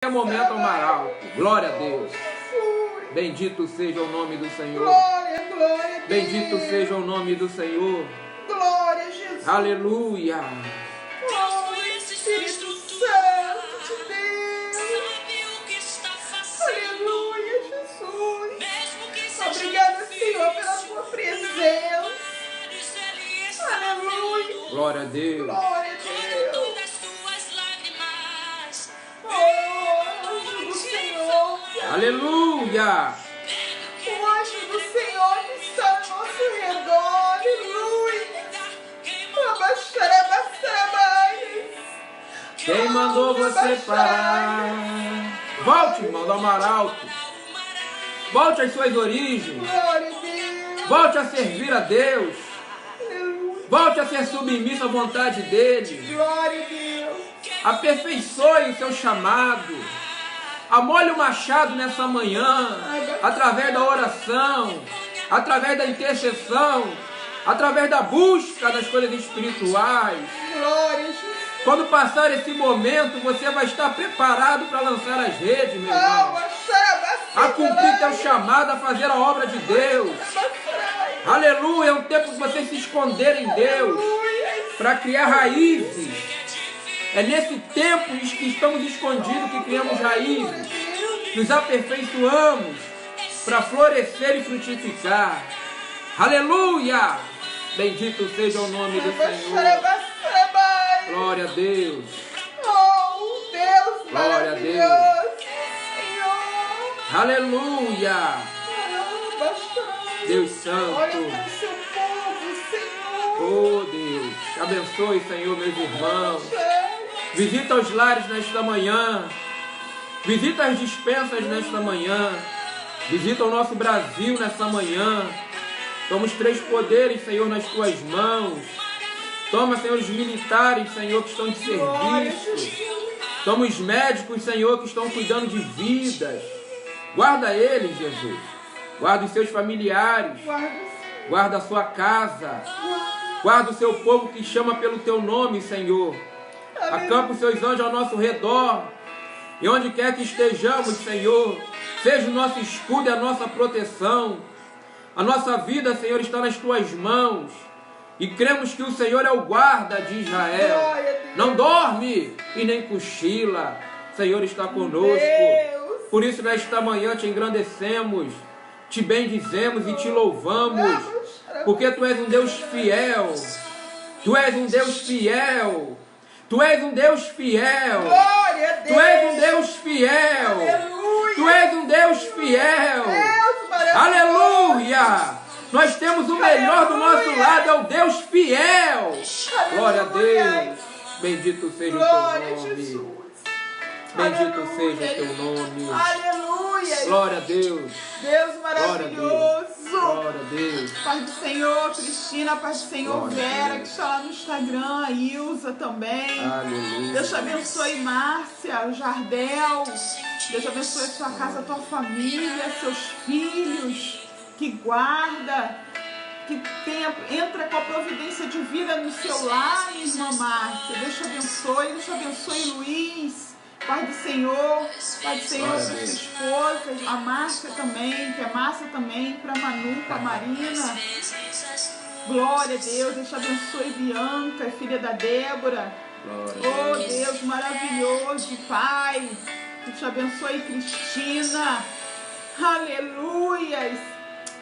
É momento Amaral. Glória a Deus. Bendito seja o nome do Senhor. Glória, glória a Deus. Bendito seja o nome do Senhor. Glória a Jesus. Aleluia. Glória, Espírito Santo de Deus. Aleluia, Jesus. Obrigada, Senhor, pela tua presença. Aleluia. Glória a Deus. Glória a Deus. Oh, anjo do Senhor. Aleluia. O anjo do Senhor que está ao nosso redor. Aleluia. Quem mandou você parar? Volte, irmão do Amaralto. Volte às suas origens. Glória a Deus. Volte a servir a Deus. Aleluia. Volte a ser submisso à vontade dele. Glória a Deus. Aperfeiçoe o seu chamado. Amole o machado nessa manhã, através da oração, através da intercessão, através da busca das coisas espirituais. Glória a Jesus. Quando passar esse momento, você vai estar preparado para lançar as redes, meu irmão. A cumprir teu chamado, a fazer a obra de Deus. Aleluia, é um tempo de você se esconder em Deus, para criar raízes. É nesse tempo que estamos escondidos que criamos raízes. Nos aperfeiçoamos para florescer e frutificar. Aleluia! Bendito seja o nome do Senhor. Glória a Deus. Oh, Deus Glória a Deus. maravilhoso. Senhor. Aleluia! Deus Santo. Olha para o seu povo, Senhor. Oh, Deus. Abençoe, Senhor, meus irmãos. Visita os lares nesta manhã. Visita as dispensas nesta manhã. Visita o nosso Brasil nesta manhã. Toma os três poderes, Senhor, nas tuas mãos. Toma, Senhor, os militares, Senhor, que estão de serviço. Toma os médicos, Senhor, que estão cuidando de vidas. Guarda eles, Jesus. Guarda os seus familiares. Guarda a sua casa. Guarda o seu povo que chama pelo teu nome, Senhor. Acampa os seus anjos ao nosso redor. E onde quer que estejamos, Senhor, seja o nosso escudo e a nossa proteção. A nossa vida, Senhor, está nas tuas mãos. E cremos que o Senhor é o guarda de Israel. Não dorme e nem cochila. O Senhor está conosco. Por isso, nesta manhã, te engrandecemos, te bendizemos e te louvamos. Porque tu és um Deus fiel. Tu és um Deus fiel. Tu és um Deus fiel. Glória a Deus. Tu és um Deus fiel. Aleluia. Tu és um Deus fiel. Deus maravilhoso. Aleluia. Nós temos o melhor do nosso lado, é o Deus fiel. Aleluia. Glória a Deus. Bendito seja o teu Glória a nome. Jesus. Bendito Aleluia. seja o teu nome. Aleluia. Glória a Deus. Deus Glória a maravilhoso. Deus. Glória a Deus. Paz do Senhor, Cristina, paz do Senhor, Glória a Vera, Deus. que está lá no Instagram, a Ilza também. Aleluia. Deus te abençoe, Márcia, o Jardel. Deus te abençoe a sua casa, a tua família, seus filhos, que guarda, que entra com a providência de vida no seu lar, minha irmã Márcia. Deus te abençoe, Luiz. Pai do Senhor, para sua esposa, a Márcia também, que é Márcia também, para Manu, para Marina. Glória a Deus, Deus te abençoe, Bianca, filha da Débora. Oh Deus maravilhoso, Pai. Deus te abençoe, Cristina. Aleluias.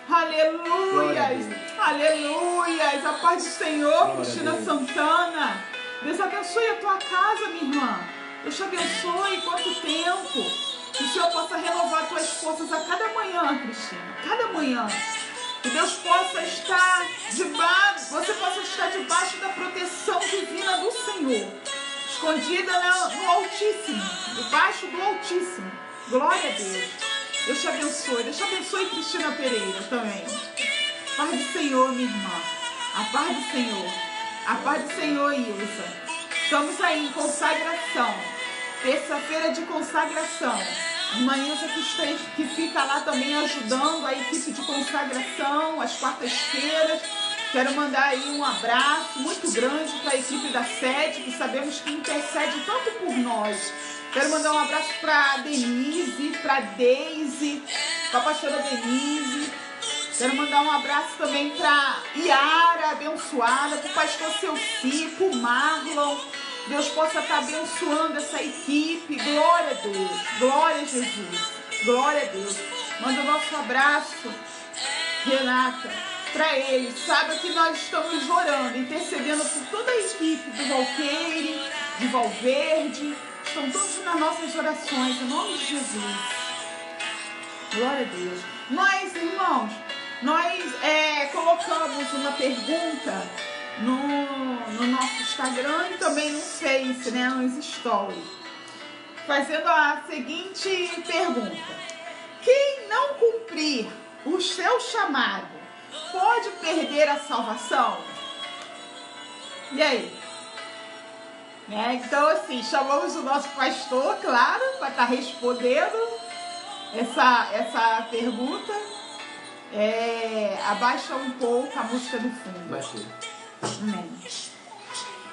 Aleluias. Aleluias. A paz do Senhor, Cristina Santana. Deus abençoe a tua casa, minha irmã. Deus te abençoe, quanto tempo. Que o Senhor possa renovar tuas forças a cada manhã, Cristina. Cada manhã. Que Deus possa estar debaixo, você possa estar debaixo da proteção divina do Senhor. Escondida no Altíssimo. Debaixo do Altíssimo. Glória a Deus. Deus te abençoe. Deus te abençoe, Cristina Pereira também. Paz do Senhor, minha irmã. A paz do Senhor. A paz do Senhor, Ilza. Estamos aí em consagração, terça-feira de consagração. Irmã Ilza que fica lá também ajudando a equipe de consagração, às quartas-feiras. Quero mandar aí um abraço muito grande para a equipe da sede, que sabemos que intercede tanto por nós, Quero mandar um abraço para Denise, para Deise, para a pastora Denise. Quero mandar um abraço também para Yara, abençoada, para o pastor Celci, para o Marlon. Deus possa estar abençoando essa equipe. Glória a Deus. Glória a Jesus. Glória a Deus. Manda o nosso abraço, Renata, para eles. Sabe que nós estamos orando, intercedendo por toda a equipe do Valqueire, de Valverde. Estão todos nas nossas orações, em nome de Jesus. Glória a Deus. Nós, irmãos, colocamos uma pergunta no nosso Instagram e também no Face, né, nos stories, fazendo a seguinte pergunta: quem não cumprir o seu chamado pode perder a salvação? E aí? Né? Então, assim, chamamos o nosso pastor, claro, para estar respondendo essa pergunta. Abaixa um pouco a música do fundo. Baixei. Amém.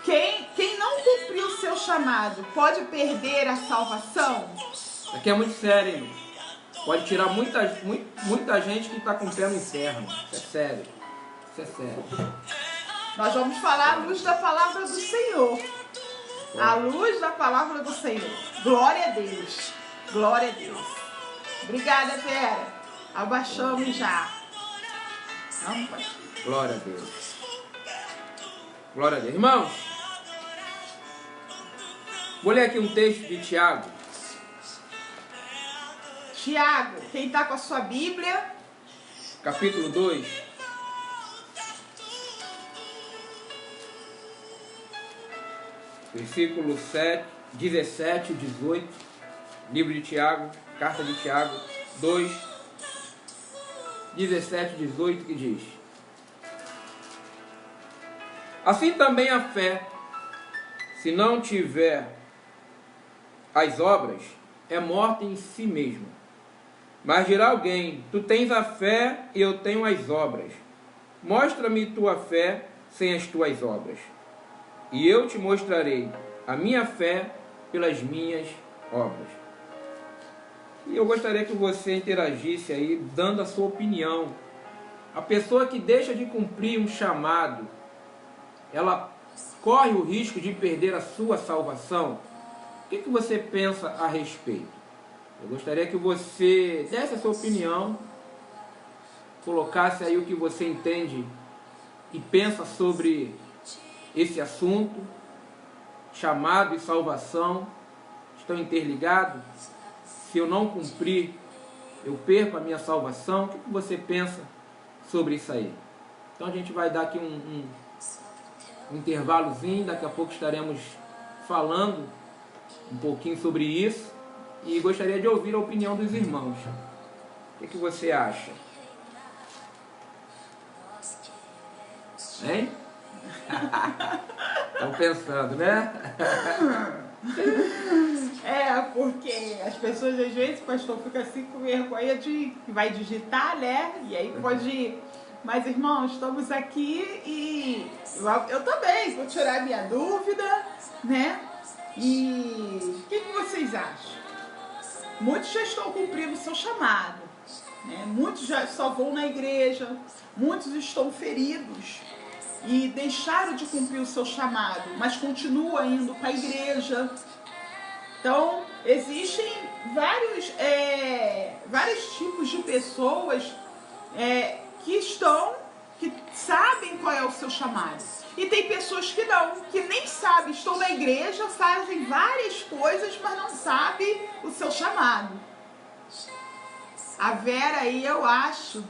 Quem não cumpriu o seu chamado pode perder a salvação? Isso aqui é muito sério, hein? Pode tirar muita gente que está com o pé no inferno. Isso é sério. Isso é sério. Nós vamos falar à luz da palavra do Senhor. À luz da palavra do Senhor. Glória a Deus. Glória a Deus. Obrigada, Vera. Abaixamos já. Glória a Deus. Glória a Deus. Irmãos, vou ler aqui um texto de Tiago. Tiago, quem está com a sua Bíblia? Capítulo 2. Versículo 17 e 18. Livro de Tiago, carta de Tiago 2, 17 e 18, que diz: assim também a fé, se não tiver as obras, é morta em si mesma. Mas dirá alguém: tu tens a fé e eu tenho as obras. Mostra-me tua fé sem as tuas obras, e eu te mostrarei a minha fé pelas minhas obras. E eu gostaria que você interagisse aí, dando a sua opinião. A pessoa que deixa de cumprir um chamado, ela corre o risco de perder a sua salvação? O que você pensa a respeito? Eu gostaria que você desse a sua opinião, colocasse aí o que você entende e pensa sobre esse assunto. Chamado e salvação estão interligados? Se eu não cumprir, eu perco a minha salvação? O que você pensa sobre isso aí? Então a gente vai dar aqui um intervalozinho, daqui a pouco estaremos falando um pouquinho sobre isso e gostaria de ouvir a opinião dos irmãos. O que você acha? Hein? Estão pensando, né? Porque as pessoas às vezes, o pastor fica assim com vergonha de que vai digitar, né? E aí pode. Mas irmãos, estamos aqui e eu também vou tirar minha dúvida, né? E o que vocês acham? Muitos já estão cumprindo o seu chamado, né? Muitos já só vão na igreja, muitos estão feridos e deixaram de cumprir o seu chamado, mas continuam indo para a igreja. Então, existem vários tipos de pessoas que sabem qual é o seu chamado. E tem pessoas que não, que nem sabem, estão na igreja, fazem várias coisas, mas não sabem o seu chamado. A Vera aí, eu acho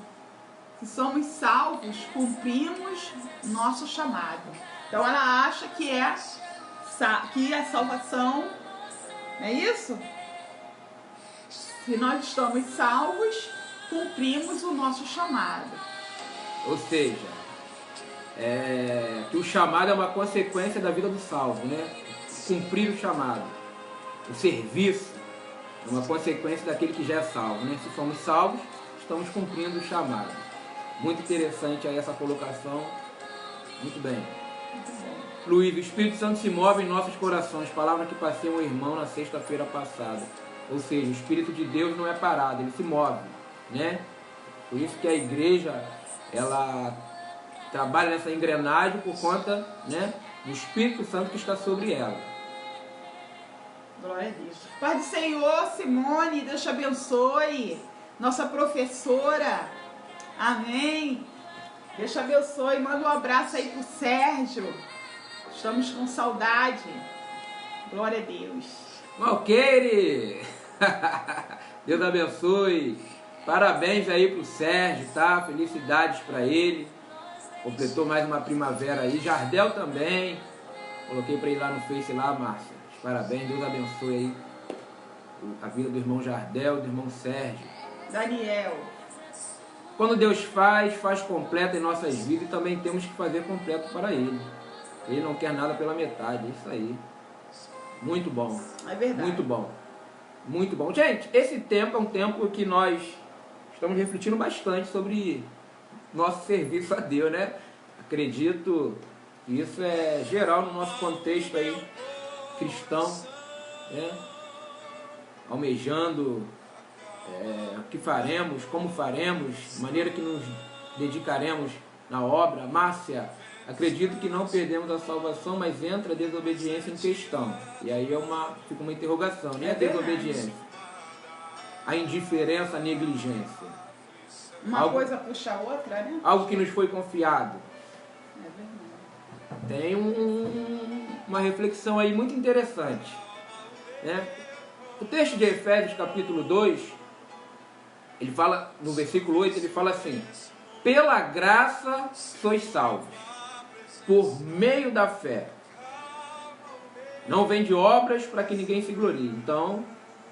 que somos salvos, cumprimos nosso chamado. Então ela acha que a salvação, não é isso? Se nós estamos salvos, cumprimos o nosso chamado. Ou seja, que o chamado é uma consequência da vida do salvo, né? Cumprir o chamado. O serviço é uma consequência daquele que já é salvo, né? Se somos salvos, estamos cumprindo o chamado. Muito interessante aí essa colocação. Muito bem. Muito bom. Luiz, o Espírito Santo se move em nossos corações, palavra que passei ao irmão na sexta-feira passada. Ou seja, o Espírito de Deus não é parado, ele se move, né? Por isso que a igreja, ela trabalha nessa engrenagem por conta, né, do Espírito Santo que está sobre ela. Glória a Deus. Pai do Senhor, Simone, Deus te abençoe. Nossa professora, amém. Deus te abençoe. Manda um abraço aí pro Sérgio. Estamos com saudade. Glória a Deus. Malqueire! Deus abençoe. Parabéns aí pro Sérgio, tá? Felicidades para ele. Completou mais uma primavera aí. Jardel também. Coloquei para ir lá no Face lá, Márcia. Parabéns, Deus abençoe aí a vida do irmão Jardel, do irmão Sérgio. Daniel. Quando Deus faz completo em nossas vidas e também temos que fazer completo para Ele. Ele não quer nada pela metade, é isso aí. Muito bom. É verdade. Muito bom. Muito bom. Gente, esse tempo é um tempo que nós estamos refletindo bastante sobre nosso serviço a Deus, né? Acredito que isso é geral no nosso contexto aí cristão, né? Almejando o que faremos, como faremos, maneira que nos dedicaremos na obra. Márcia, acredito que não perdemos a salvação, mas entra a desobediência em questão. E aí fica uma interrogação, né? A desobediência, a indiferença, a negligência. Uma coisa puxa a outra, né? Algo que nos foi confiado. É verdade. Tem uma reflexão aí muito interessante, né? O texto de Efésios capítulo 2, ele fala, no versículo 8, ele fala assim: pela graça sois salvos, por meio da fé. Não vem de obras para que ninguém se glorie. Então,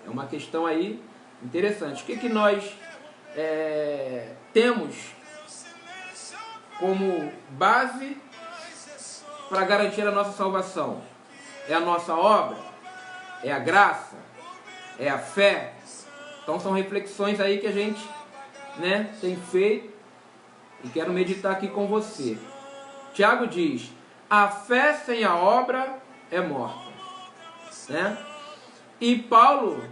é uma questão aí interessante. O que nós temos como base para garantir a nossa salvação? É a nossa obra? É a graça? É a fé? Então são reflexões aí que a gente, né, tem feito e quero meditar aqui com você. Tiago diz: a fé sem a obra é morta, né? E Paulo,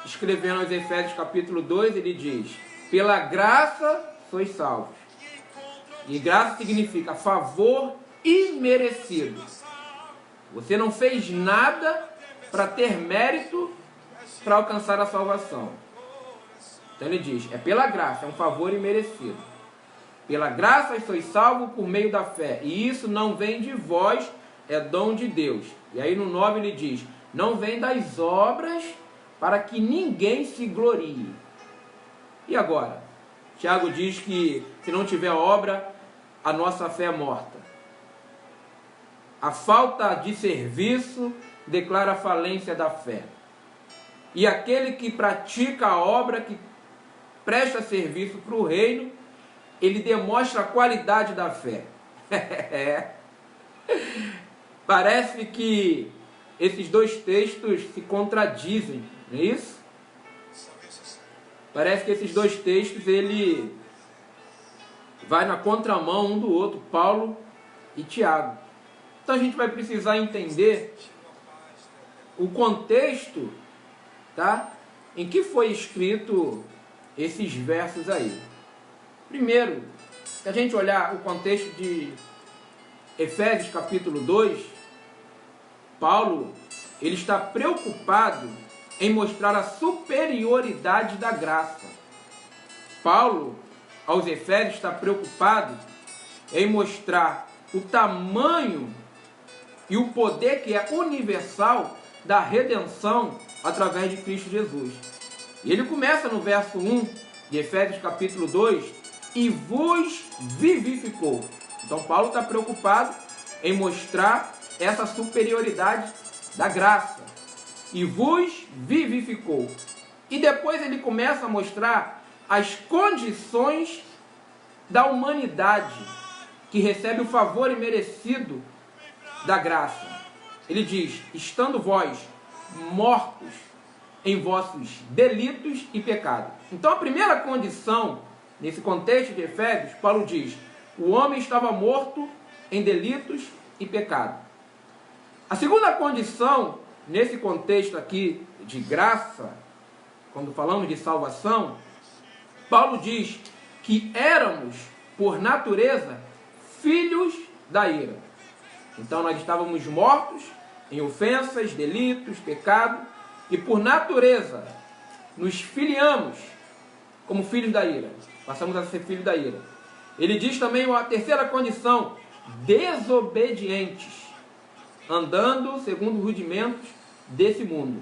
escrevendo aos Efésios capítulo 2, ele diz: pela graça sois salvos. E graça significa favor imerecido. Você não fez nada para ter mérito para alcançar a salvação. Então ele diz, é pela graça, é um favor imerecido. Pela graça sois salvos por meio da fé. E isso não vem de vós, é dom de Deus. E aí no 9 ele diz, não vem das obras para que ninguém se glorie. E agora? Tiago diz que se não tiver obra, a nossa fé é morta. A falta de serviço declara a falência da fé. E aquele que pratica a obra, que presta serviço para o reino, ele demonstra a qualidade da fé. Parece que esses dois textos se contradizem, não é isso? Parece que esses dois textos, ele vai na contramão um do outro, Paulo e Tiago. Então a gente vai precisar entender o contexto, tá? Em que foi escrito esses versos aí. Primeiro, se a gente olhar o contexto de Efésios capítulo 2, Paulo, ele está preocupado em mostrar a superioridade da graça. Paulo, aos Efésios, está preocupado em mostrar o tamanho e o poder que é universal da redenção através de Cristo Jesus. E ele começa no verso 1 de Efésios capítulo 2, e vos vivificou. Então Paulo está preocupado em mostrar essa superioridade da graça. E vos vivificou. E depois ele começa a mostrar as condições da humanidade que recebe o favor imerecido da graça. Ele diz, estando vós mortos em vossos delitos e pecados. Então a primeira condição, nesse contexto de Efésios, Paulo diz, o homem estava morto em delitos e pecado. A segunda condição, nesse contexto aqui de graça, quando falamos de salvação, Paulo diz que éramos, por natureza, filhos da ira. Então nós estávamos mortos em ofensas, delitos, pecado, e por natureza nos filiamos como filhos da ira. Passamos a ser filhos da ira. Ele diz também uma terceira condição: desobedientes, andando segundo os rudimentos desse mundo.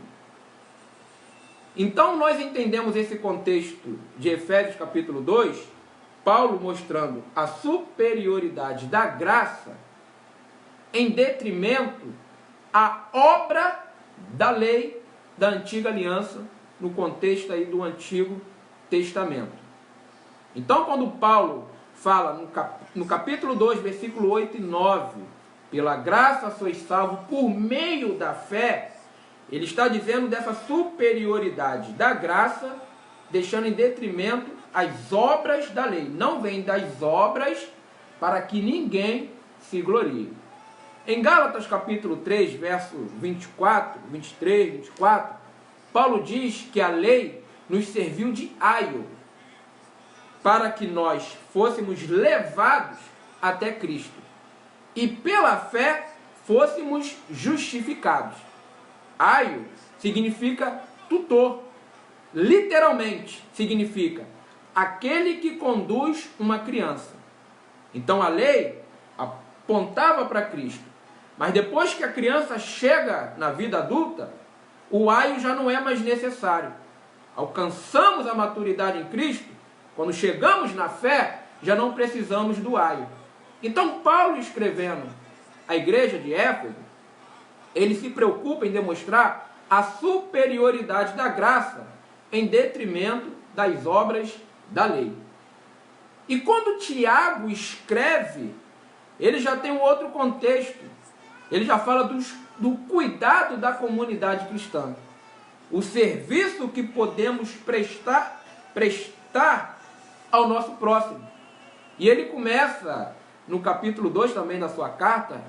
Então nós entendemos esse contexto de Efésios capítulo 2, Paulo mostrando a superioridade da graça em detrimento à obra da lei da antiga aliança, no contexto aí do Antigo Testamento. Então quando Paulo fala no capítulo 2, versículo 8 e 9, pela graça sois salvos por meio da fé, ele está dizendo dessa superioridade da graça, deixando em detrimento as obras da lei. Não vem das obras para que ninguém se glorie. Em Gálatas capítulo 3, verso 24, 23, 24, Paulo diz que a lei nos serviu de aio para que nós fôssemos levados até Cristo e pela fé fôssemos justificados. Aio significa tutor, literalmente significa aquele que conduz uma criança. Então a lei apontava para Cristo, mas depois que a criança chega na vida adulta, o aio já não é mais necessário. Alcançamos a maturidade em Cristo, quando chegamos na fé, já não precisamos do aio. Então Paulo, escrevendo à igreja de Éfeso, ele se preocupa em demonstrar a superioridade da graça em detrimento das obras da lei. E quando Tiago escreve, ele já tem um outro contexto. Ele já fala do cuidado da comunidade cristã. O serviço que podemos prestar ao nosso próximo. E ele começa, no capítulo 2 também da sua carta,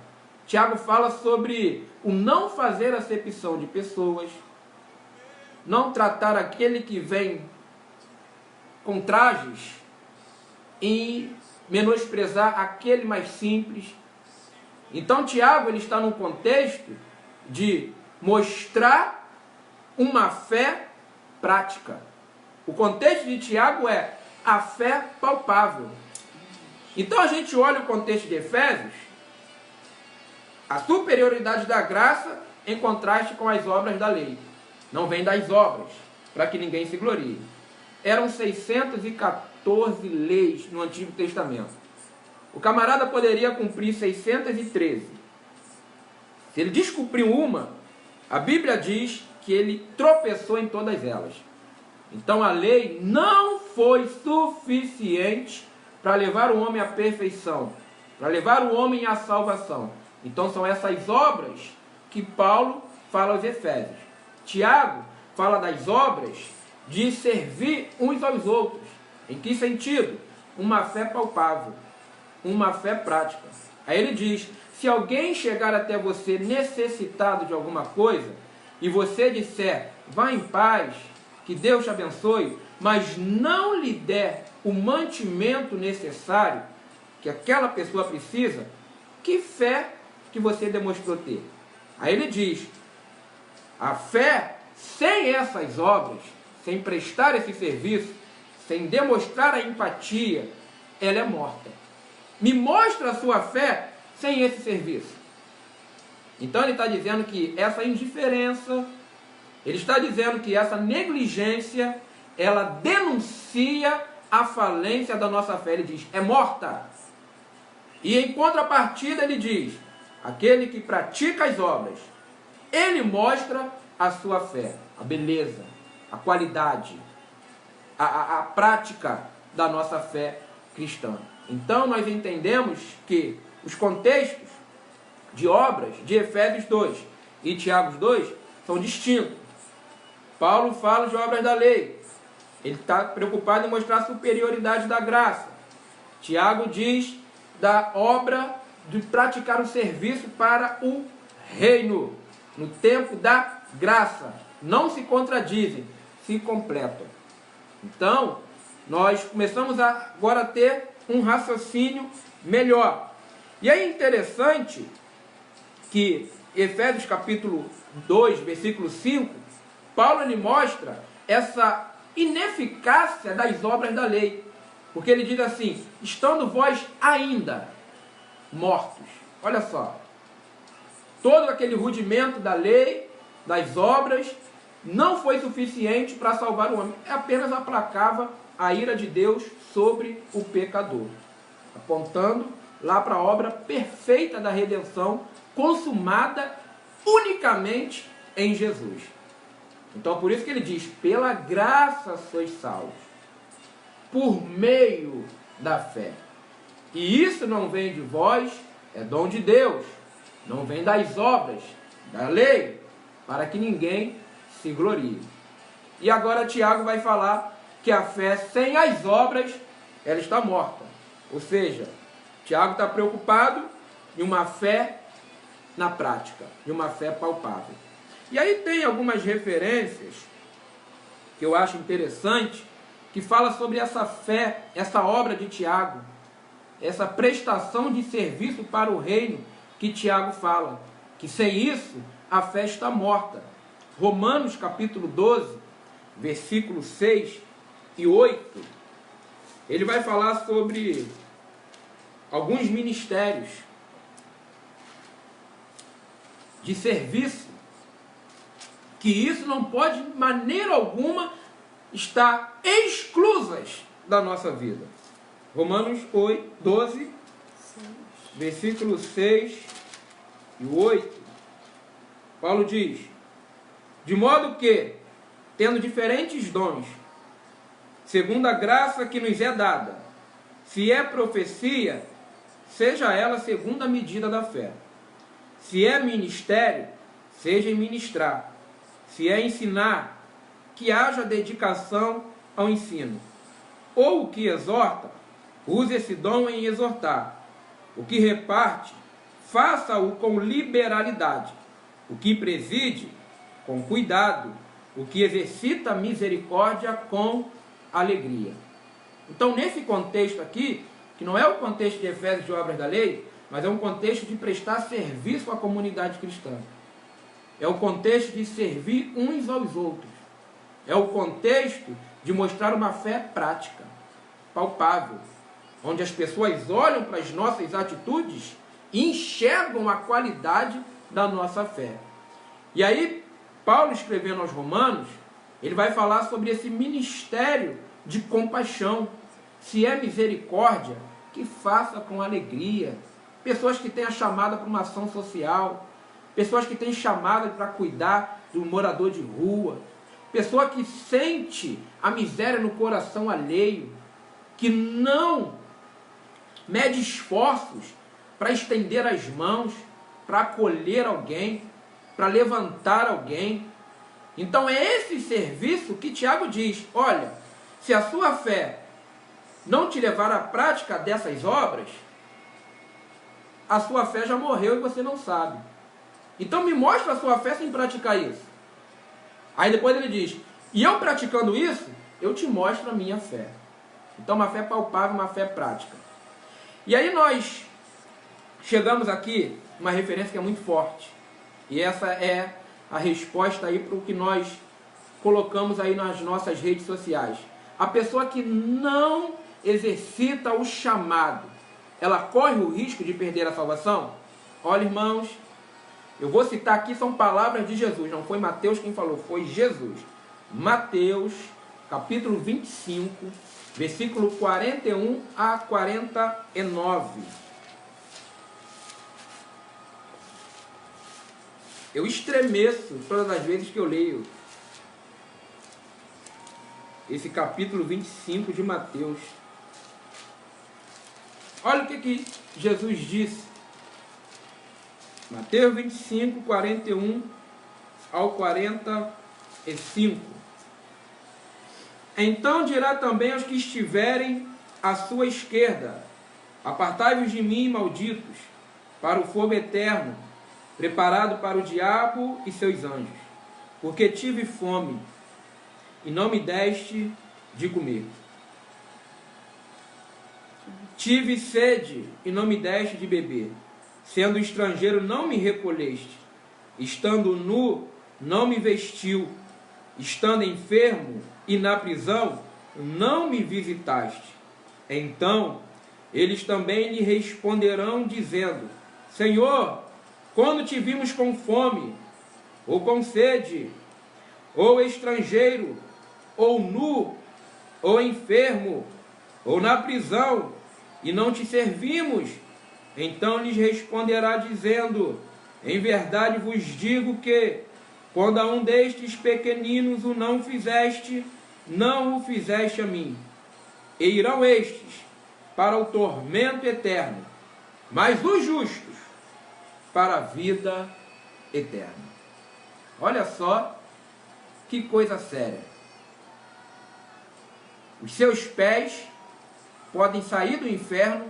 Tiago fala sobre o não fazer acepção de pessoas, não tratar aquele que vem com trajes e menosprezar aquele mais simples. Então Tiago ele está num contexto de mostrar uma fé prática. O contexto de Tiago é a fé palpável. Então a gente olha o contexto de Efésios, a superioridade da graça em contraste com as obras da lei. Não vem das obras, para que ninguém se glorie. Eram 614 leis no Antigo Testamento. O camarada poderia cumprir 613. Se ele descumpriu uma, a Bíblia diz que ele tropeçou em todas elas. Então a lei não foi suficiente para levar o homem à perfeição, para levar o homem à salvação. Então são essas obras que Paulo fala aos Efésios. Tiago fala das obras de servir uns aos outros. Em que sentido? Uma fé palpável, uma fé prática. Aí ele diz, se alguém chegar até você necessitado de alguma coisa, e você disser, vá em paz, que Deus te abençoe, mas não lhe der o mantimento necessário que aquela pessoa precisa, que fé que você demonstrou ter? Aí ele diz, a fé sem essas obras, sem prestar esse serviço, sem demonstrar a empatia, ela é morta. Me mostra a sua fé sem esse serviço. Então ele está dizendo que essa indiferença, ele está dizendo que essa negligência, ela denuncia a falência da nossa fé. Ele diz, é morta. E em contrapartida ele diz, aquele que pratica as obras, ele mostra a sua fé, a beleza, a qualidade, a prática da nossa fé cristã. Então nós entendemos que os contextos de obras de Efésios 2 e Tiago 2 são distintos. Paulo fala de obras da lei. Ele está preocupado em mostrar a superioridade da graça. Tiago diz da obra de praticar o serviço para o reino, no tempo da graça. Não se contradizem, se completam. Então, nós começamos agora a ter um raciocínio melhor. E é interessante que Efésios capítulo 2, versículo 5, Paulo ele mostra essa ineficácia das obras da lei. Porque ele diz assim, estando vós ainda mortos. Olha só, todo aquele rudimento da lei, das obras, não foi suficiente para salvar o homem. Apenas aplacava a ira de Deus sobre o pecador, apontando lá para a obra perfeita da redenção, consumada unicamente em Jesus. Então por isso que ele diz, pela graça sois salvos, por meio da fé. E isso não vem de vós, é dom de Deus, não vem das obras, da lei, para que ninguém se glorie. E agora Tiago vai falar que a fé sem as obras, ela está morta. Ou seja, Tiago está preocupado em uma fé na prática, de uma fé palpável. E aí tem algumas referências que eu acho interessante, que fala sobre essa fé, essa obra de Tiago, essa prestação de serviço para o reino que Tiago fala, que sem isso a fé está morta. Romanos capítulo 12, versículos 6 e 8, ele vai falar sobre alguns ministérios de serviço, que isso não pode de maneira alguma estar exclusas da nossa vida. Romanos 12, versículos 6 e 8, Paulo diz, de modo que, tendo diferentes dons, segundo a graça que nos é dada, se é profecia, seja ela segundo a medida da fé. Se é ministério, seja em ministrar. Se é ensinar, que haja dedicação ao ensino. Ou o que exorta, use esse dom em exortar. O que reparte, faça-o com liberalidade. O que preside, com cuidado. O que exercita a misericórdia, com alegria. Então, nesse contexto aqui, que não é o contexto de Efésios de obras da lei, mas é um contexto de prestar serviço à comunidade cristã. É o contexto de servir uns aos outros. É o contexto de mostrar uma fé prática, palpável, onde as pessoas olham para as nossas atitudes e enxergam a qualidade da nossa fé. E aí, Paulo, escrevendo aos Romanos, ele vai falar sobre esse ministério de compaixão. Se é misericórdia, que faça com alegria. Pessoas que têm a chamada para uma ação social, pessoas que têm chamada para cuidar do morador de rua, pessoa que sente a miséria no coração alheio, que não mede esforços para estender as mãos, para acolher alguém, para levantar alguém. Então é esse serviço que Tiago diz, olha, se a sua fé não te levar à prática dessas obras, a sua fé já morreu e você não sabe. Então me mostra a sua fé sem praticar isso. Aí depois ele diz, e eu praticando isso, eu te mostro a minha fé. Então uma fé palpável, uma fé prática. E aí nós chegamos aqui, uma referência que é muito forte. E essa é a resposta aí para o que nós colocamos aí nas nossas redes sociais. A pessoa que não exercita o chamado, ela corre o risco de perder a salvação? Olha, irmãos, eu vou citar aqui, são palavras de Jesus, não foi Mateus quem falou, foi Jesus. Mateus, capítulo 25, versículo 41 a 49. Eu estremeço todas as vezes que eu leio esse capítulo 25 de Mateus. Olha o que Jesus disse. Mateus 25, 41 ao 45. Então dirá também aos que estiverem à sua esquerda, apartai-vos de mim, malditos, para o fogo eterno, preparado para o diabo e seus anjos, porque tive fome e não me deste de comer. Tive sede e não me deste de beber. Sendo estrangeiro, não me recolheste. Estando nu, não me vestiu. Estando enfermo e na prisão, não me visitaste. Então, eles também lhe responderão, dizendo: Senhor, quando te vimos com fome, ou com sede, ou estrangeiro, ou nu, ou enfermo, ou na prisão, e não te servimos? Então lhes responderá, dizendo: Em verdade vos digo que, quando a um destes pequeninos o não fizeste, não o fizeste a mim. E irão estes para o tormento eterno, mas os justos para a vida eterna. Olha só que coisa séria. Os seus pés podem sair do inferno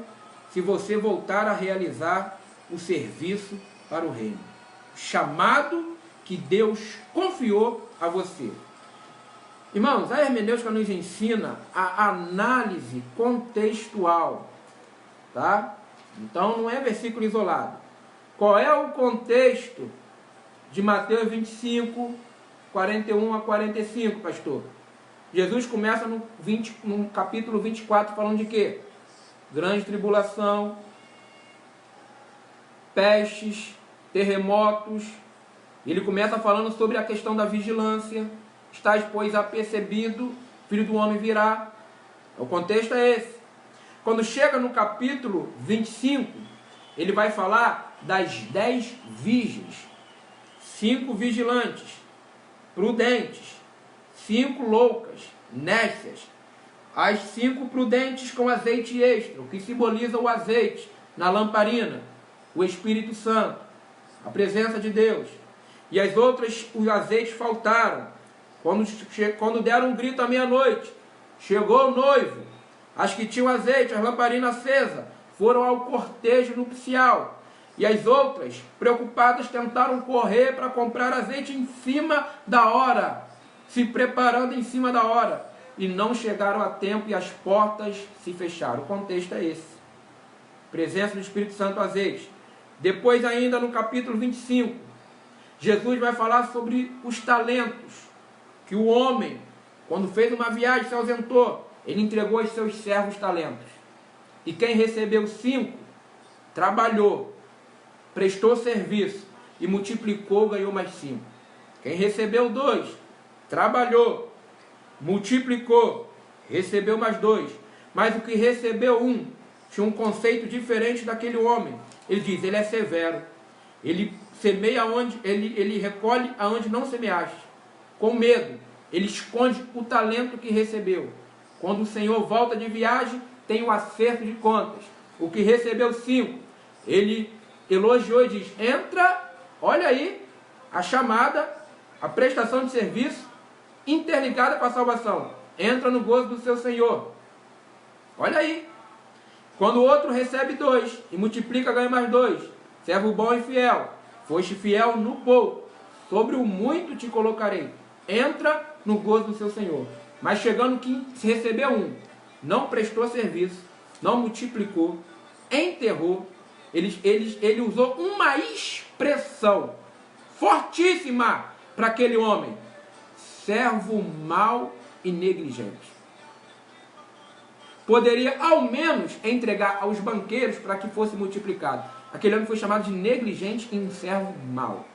se você voltar a realizar o serviço para o reino. O chamado que Deus confiou a você. Irmãos, a hermenêutica nos ensina a análise contextual, tá? Então não é versículo isolado. Qual é o contexto de Mateus 25, 41 a 45, pastor? Jesus começa no capítulo 24 falando de quê? Grande tribulação, pestes, terremotos. Ele começa falando sobre a questão da vigilância. Estás, pois, apercebido, filho do homem virá. O contexto é esse. Quando chega no capítulo 25, ele vai falar das 10 virgens. 5 vigilantes, prudentes, 5 loucas, nécias. As 5 prudentes com azeite extra, o que simboliza o azeite na lamparina, o Espírito Santo, a presença de Deus. E as outras, os azeites faltaram. Quando deram um grito à meia-noite, chegou o noivo. As que tinham azeite, as lamparinas acesas, foram ao cortejo nupcial. E as outras, preocupadas, tentaram correr para comprar azeite em cima da hora, se preparando em cima da hora. E não chegaram a tempo e as portas se fecharam. O contexto é esse. Presença do Espírito Santo, azeite. Depois ainda no capítulo 25, Jesus vai falar sobre os talentos. Que o homem, quando fez uma viagem, se ausentou, ele entregou aos seus servos talentos. E quem recebeu 5, trabalhou, prestou serviço e multiplicou, ganhou mais 5. Quem recebeu 2, trabalhou, multiplicou, recebeu mais 2. Mas o que recebeu 1, tinha um conceito diferente daquele homem. Ele diz, ele é severo. Ele semeia onde, ele recolhe aonde não semeaste. Com medo, ele esconde o talento que recebeu. Quando o Senhor volta de viagem, tem o acerto de contas. O que recebeu 5, ele elogiou e diz, entra, olha aí, a chamada, a prestação de serviço, interligada com a salvação. Entra no gozo do seu Senhor. Olha aí. Quando o outro recebe 2 e multiplica, ganha mais 2. Servo bom e fiel. Foste fiel no pouco, sobre o muito te colocarei. Entra no gozo do seu Senhor. Mas chegando que recebeu 1, não prestou serviço, não multiplicou, enterrou. Ele usou uma expressão fortíssima para aquele homem. Servo mau e negligente. Poderia ao menos entregar aos banqueiros para que fosse multiplicado. Aquele homem foi chamado de negligente e um servo mau.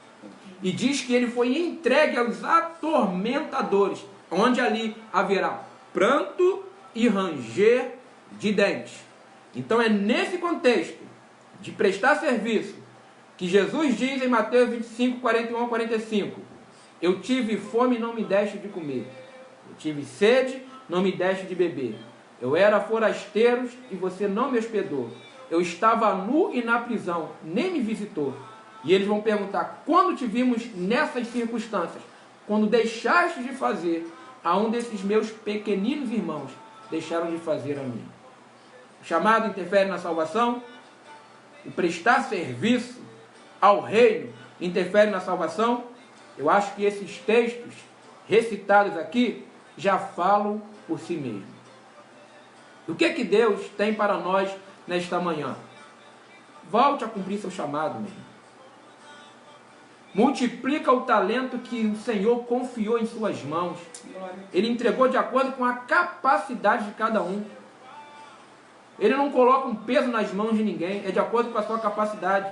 E diz que ele foi entregue aos atormentadores, onde ali haverá pranto e ranger de dentes. Então é nesse contexto de prestar serviço que Jesus diz em Mateus 25, 41 a 45, eu tive fome e não me deste de comer. Eu tive sede, não me deste de beber. Eu era forasteiro e você não me hospedou. Eu estava nu e na prisão, nem me visitou. E eles vão perguntar, quando te vimos nessas circunstâncias? Quando deixaste de fazer a um desses meus pequeninos irmãos, deixaram de fazer a mim. O chamado interfere na salvação. O prestar serviço ao reino interfere na salvação? Eu acho que esses textos recitados aqui já falam por si mesmos. O que que Deus tem para nós nesta manhã? Volte a cumprir seu chamado, meu irmão. Multiplica o talento que o Senhor confiou em suas mãos. Ele entregou de acordo com a capacidade de cada um. Ele não coloca um peso nas mãos de ninguém, é de acordo com a sua capacidade.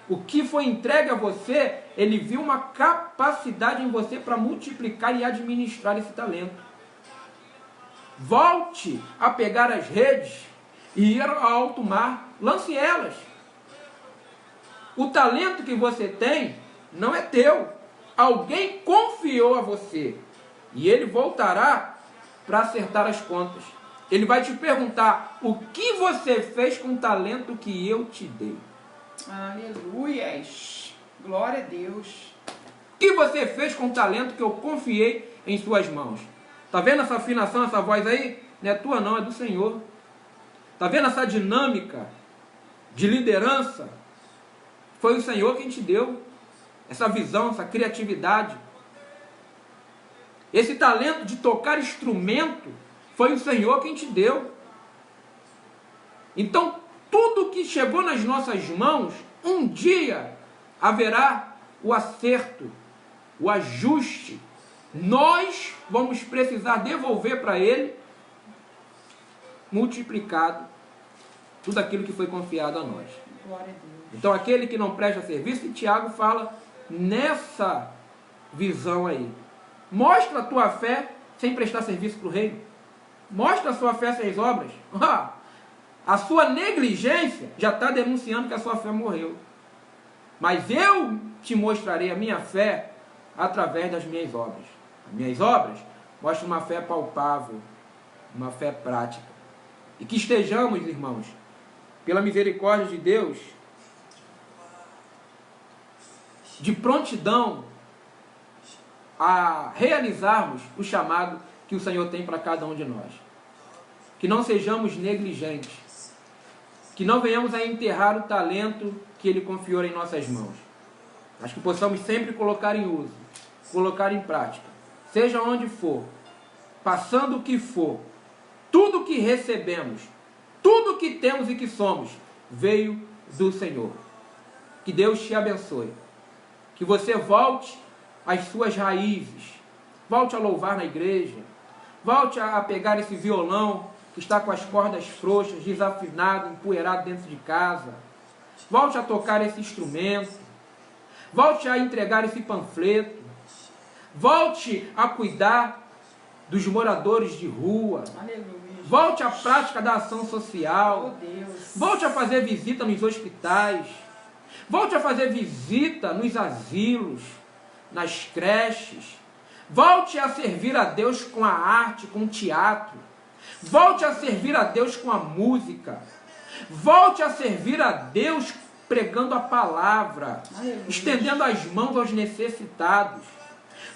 O que foi entregue a você, ele viu uma capacidade em você para multiplicar e administrar esse talento. Volte a pegar as redes e ir ao alto mar, lance elas. O talento que você tem não é teu. Alguém confiou a você. E ele voltará para acertar as contas. Ele vai te perguntar: o que você fez com o talento que eu te dei? Aleluia! Glória a Deus. O que você fez com o talento que eu confiei em suas mãos? Tá vendo essa afinação, essa voz aí? Não é tua não, é do Senhor. Tá vendo essa dinâmica de liderança? Foi o Senhor quem te deu essa visão, essa criatividade. Esse talento de tocar instrumento foi o Senhor quem te deu. Então, tudo que chegou nas nossas mãos, um dia haverá o acerto, o ajuste. Nós vamos precisar devolver para Ele, multiplicado, tudo aquilo que foi confiado a nós. Glória a Deus. Então, aquele que não presta serviço, e Tiago fala nessa visão aí. Mostra a tua fé sem prestar serviço para o reino. Mostra a sua fé sem as obras. A sua negligência já está denunciando que a sua fé morreu. Mas eu te mostrarei a minha fé através das minhas obras. As minhas obras mostram uma fé palpável, uma fé prática. E que estejamos, irmãos, pela misericórdia de Deus, de prontidão a realizarmos o chamado que o Senhor tem para cada um de nós. Que não sejamos negligentes. Que não venhamos a enterrar o talento que Ele confiou em nossas mãos. Mas que possamos sempre colocar em uso, colocar em prática. Seja onde for, passando o que for, tudo que recebemos, tudo que temos e que somos, veio do Senhor. Que Deus te abençoe. Que você volte às suas raízes. Volte a louvar na igreja. Volte a pegar esse violão que está com as cordas frouxas, desafinado, empoeirado dentro de casa. Volte a tocar esse instrumento. Volte a entregar esse panfleto. Volte a cuidar dos moradores de rua. Aleluia. Volte à prática da ação social. Oh, Deus. Volte a fazer visita nos hospitais. Volte a fazer visita nos asilos, nas creches. Volte a servir a Deus com a arte, com o teatro. Volte a servir a Deus com a música. Volte a servir a Deus pregando a palavra, estendendo as mãos aos necessitados.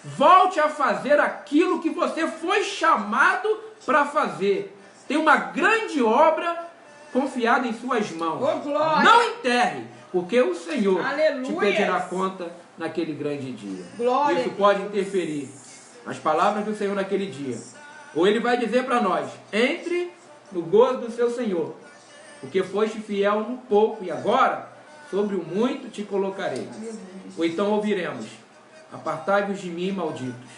Volte a fazer aquilo que você foi chamado para fazer. Tem uma grande obra confiada em suas mãos. Oh, glória. Não enterre, porque o Senhor Aleluia. te pedirá conta naquele grande dia. Glória. Isso pode interferir nas palavras do Senhor naquele dia. Ou Ele vai dizer para nós: entre no gozo do seu Senhor, porque foste fiel no pouco, e agora sobre o muito te colocarei. Aleluia. Ou então ouviremos: apartai-vos de mim, malditos.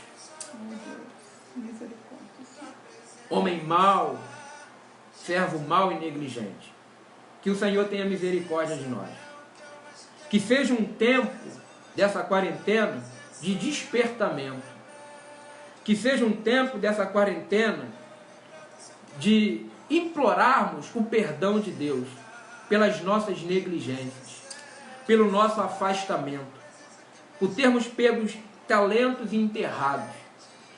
Meu Deus. Misericórdia. Homem mau, servo mau e negligente. Que o Senhor tenha misericórdia de nós. Que seja um tempo dessa quarentena de despertamento. Que seja um tempo dessa quarentena de implorarmos o perdão de Deus pelas nossas negligências, pelo nosso afastamento, por termos pegos talentos enterrados,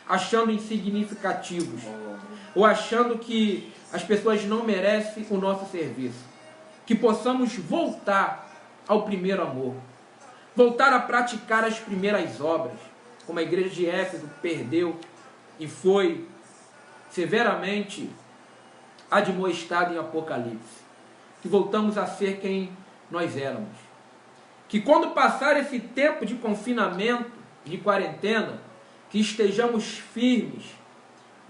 achando insignificativos, ou achando que as pessoas não merecem o nosso serviço. Que possamos voltar ao primeiro amor, voltar a praticar as primeiras obras, como a igreja de Éfeso perdeu e foi severamente admoestado em Apocalipse. Que voltamos a ser quem nós éramos. que quando passar esse tempo de confinamento, de quarentena, que estejamos firmes,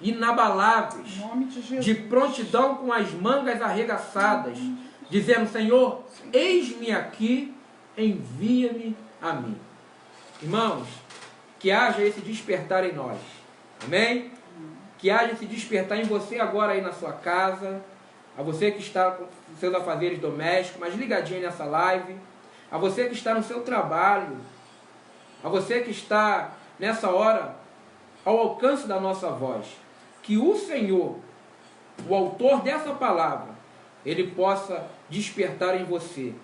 inabaláveis, Em nome de Jesus. de prontidão com as mangas arregaçadas, dizendo: Senhor, eis-me aqui, envia-me a mim. Irmãos, que haja esse despertar em nós. Amém? Que haja esse despertar em você agora aí na sua casa, a você que está com seus afazeres domésticos, mas ligadinho nessa live, a você que está no seu trabalho, a você que está nessa hora ao alcance da nossa voz, que o Senhor, o autor dessa palavra, ele possa despertar em você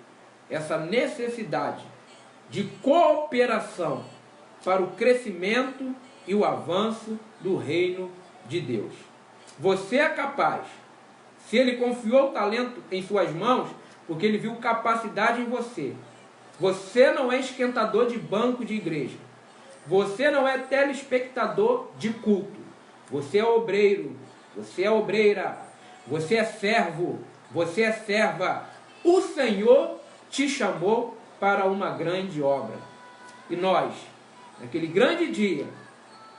essa necessidade de cooperação para o crescimento e o avanço do reino de Deus. Você é capaz. Se ele confiou o talento em suas mãos, porque ele viu capacidade em você. Você não é esquentador de banco de igreja. Você não é telespectador de culto. Você é obreiro. Você é obreira. Você é servo. Você é serva. O Senhor te chamou para uma grande obra. E nós, naquele grande dia,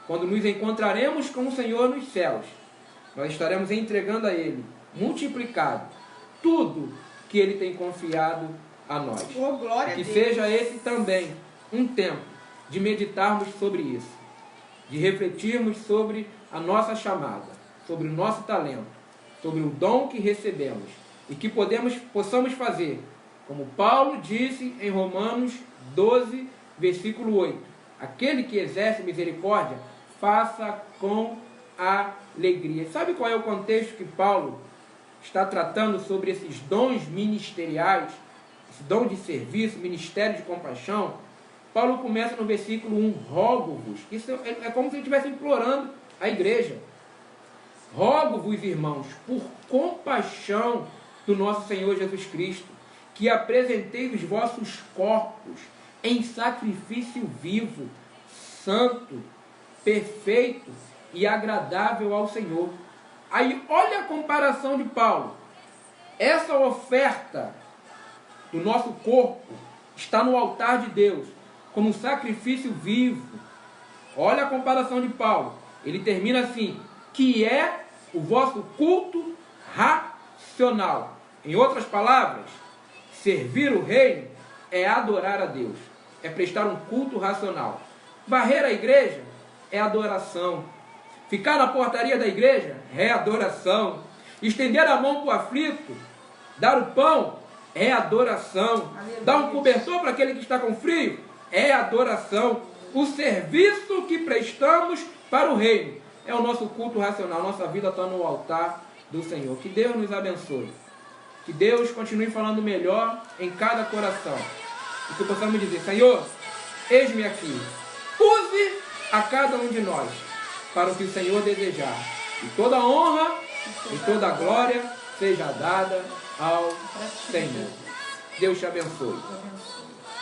quando nos encontraremos com o Senhor nos céus, nós estaremos entregando a Ele, multiplicado, tudo que Ele tem confiado a nós. Oh, glória a que Deus. seja esse também um tempo de meditarmos sobre isso, de refletirmos sobre a nossa chamada, sobre o nosso talento, sobre o dom que recebemos e que possamos fazer, como Paulo disse em Romanos 12, versículo 8: aquele que exerce misericórdia, faça com alegria. Sabe qual é o contexto que Paulo está tratando sobre esses dons ministeriais, esse dom de serviço, ministério de compaixão? Paulo começa no versículo 1, rogo-vos. Isso é como se ele estivesse implorando a igreja. Rogo-vos, irmãos, por compaixão do nosso Senhor Jesus Cristo, que apresenteis os vossos corpos em sacrifício vivo, santo, perfeito e agradável ao Senhor. Aí olha a comparação de Paulo. Essa oferta do nosso corpo está no altar de Deus como um sacrifício vivo. Olha a comparação de Paulo. Ele termina assim: que é o vosso culto racional. Em outras palavras, servir o reino é adorar a Deus, é prestar um culto racional. Varrer a igreja é adoração. Ficar na portaria da igreja é adoração. Estender a mão para o aflito, dar o pão, é adoração. Aleluia. Dar um cobertor para aquele que está com frio, é adoração. O serviço que prestamos para o reino é o nosso culto racional. Nossa vida está no altar do Senhor. Que Deus nos abençoe. Que Deus continue falando melhor em cada coração. E que possamos dizer: Senhor, eis-me aqui. Use a cada um de nós para o que o Senhor desejar. E toda honra e toda glória seja dada ao Senhor. Deus te abençoe.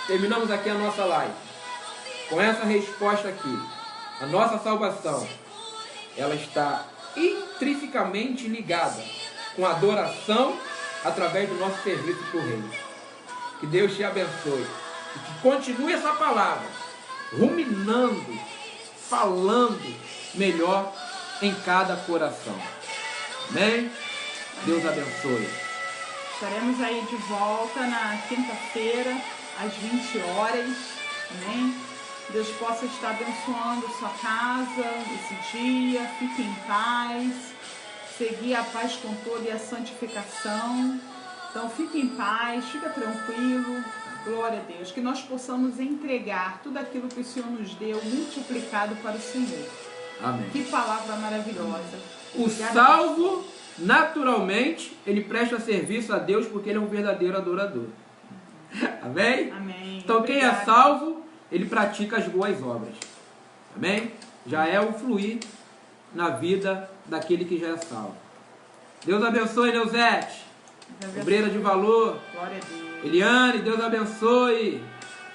Terminamos aqui a nossa live com essa resposta aqui. A nossa salvação, ela está intrinsecamente ligada com a adoração através do nosso serviço para o reino. Que Deus te abençoe e que continue essa palavra ruminando, falando melhor em cada coração. Amém? Deus abençoe. Estaremos aí de volta na quinta-feira, às 20 horas. Amém? Deus possa estar abençoando sua casa esse dia. Fique em paz. Seguir a paz com toda e a santificação. Então fique em paz, fica tranquilo. Glória a Deus. Que nós possamos entregar tudo aquilo que o Senhor nos deu multiplicado para o Senhor. Amém. Que palavra maravilhosa. O Obrigada, salvo, naturalmente, ele presta serviço a Deus porque ele é um verdadeiro adorador. Amém? Amém. Então quem é Obrigada. salvo, ele pratica as boas obras. Amém? Já é o fluir na vida daquele que já é salvo. Deus abençoe, Neuzete. Deus Obreira de valor. Glória a Deus. Eliane, Deus abençoe.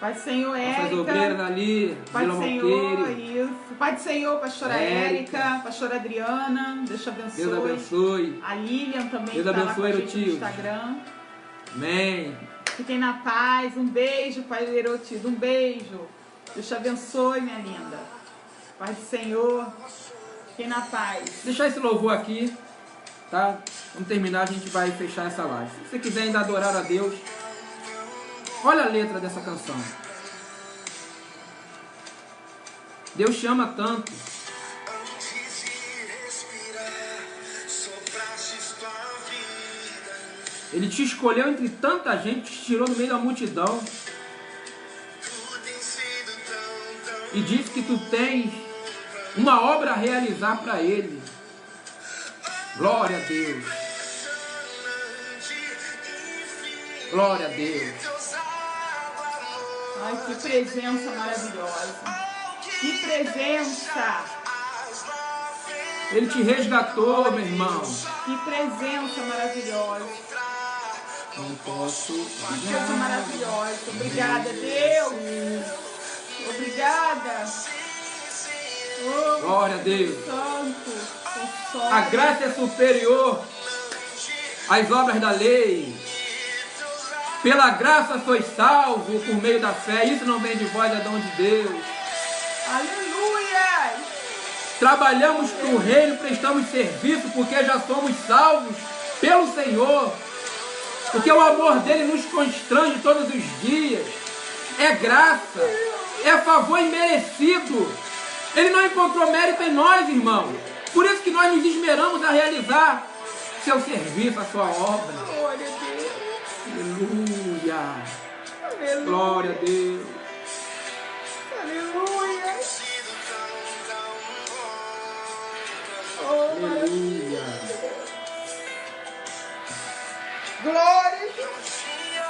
Pai do Senhor, Nossas obreiras Érica. ali, Pai do Vila Senhor, Monteiro. isso. Pai do Senhor, pastora Érica, pastora Adriana, Deus te abençoe. Deus abençoe. A Lilian também, Deus que está lá com abençoe a o gente no tio. Instagram. Amém. Fiquem na paz. Um beijo, Pai Lerotido. Um beijo. Deus te abençoe, minha linda. Paz do Senhor. Fiquem na paz. Deixar esse louvor aqui, tá? Vamos terminar, a gente vai fechar essa live. Se você quiser ainda adorar a Deus, olha a letra dessa canção. Deus te ama tanto. Ele te escolheu entre tanta gente, te tirou do meio da multidão. E disse que tu tens uma obra a realizar para Ele. Glória a Deus. Glória a Deus. Ai, que presença maravilhosa. Que presença. Ele te resgatou, meu irmão. Que presença maravilhosa. Não posso. Que presença maravilhosa. Obrigada, Deus. Obrigada. Oh, Glória a Deus. Santo. A graça é superior às obras da lei. Pela graça sois salvos por meio da fé. Isso não vem de vós, é dom de Deus. Aleluia. Trabalhamos para o reino, prestamos serviço porque já somos salvos pelo Senhor. Porque o amor dele nos constrange todos os dias. É graça, é favor imerecido. Ele não encontrou mérito em nós, irmão. Por isso que nós nos esmeramos a realizar seu serviço, a sua obra. Glória a Deus. Aleluia. Aleluia. Glória a Deus. Aleluia. Oh, Aleluia. glória.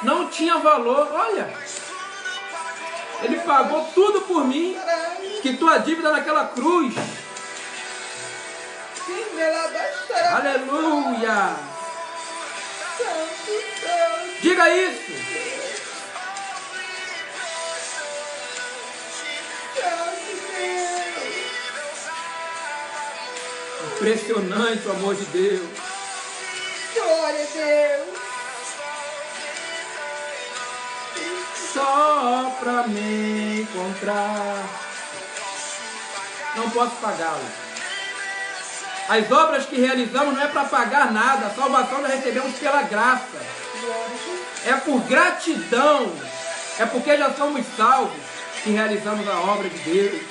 Não tinha valor, olha. Ele pagou tudo por mim. Que tua dívida naquela cruz. Aleluia. Diga isso. Impressionante o amor de Deus. Glória a Deus. Só pra me encontrar. Não posso pagá-lo. As obras que realizamos não é para pagar nada. A salvação nós recebemos pela graça. É por gratidão. É porque já somos salvos que realizamos a obra de Deus.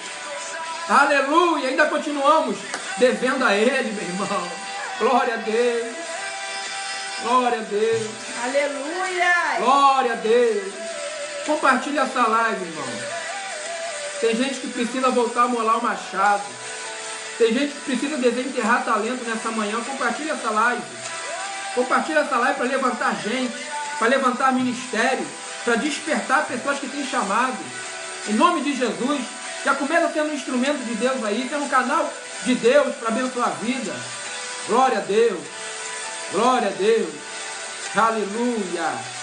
Aleluia! Ainda continuamos devendo a Ele, meu irmão. Glória a Deus. Glória a Deus. Aleluia. Glória a Deus. Compartilhe essa live, irmão. Tem gente que precisa voltar a molar o machado. Tem gente que precisa desenterrar talento nessa manhã. Compartilhe essa live. Compartilhe essa live para levantar gente, para levantar ministério, para despertar pessoas que têm chamado. Em nome de Jesus, já começa sendo um instrumento de Deus aí, sendo um canal de Deus para abençoar a vida. Glória a Deus. Glória a Deus. Aleluia.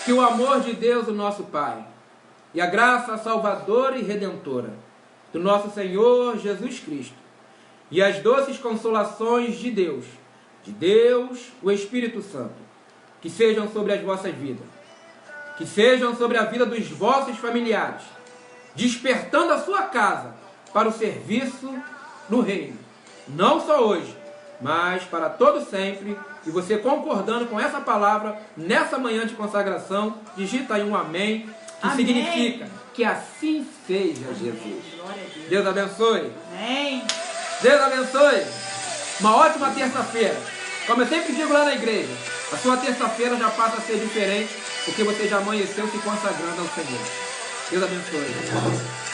Que o amor de Deus, o nosso Pai, e a graça salvadora e redentora do nosso Senhor Jesus Cristo, e as doces consolações de Deus, o Espírito Santo, que sejam sobre as vossas vidas, que sejam sobre a vida dos vossos familiares, despertando a sua casa para o serviço no reino, não só hoje, mas para todo sempre. E você concordando com essa palavra, nessa manhã de consagração, digita aí um amém, que Amém. significa que assim seja, Jesus. Glória a Deus. Deus abençoe. Amém. Deus abençoe. Uma ótima terça-feira. Como eu sempre digo lá na igreja, a sua terça-feira já passa a ser diferente, porque você já amanheceu se consagrando ao Senhor. Deus abençoe.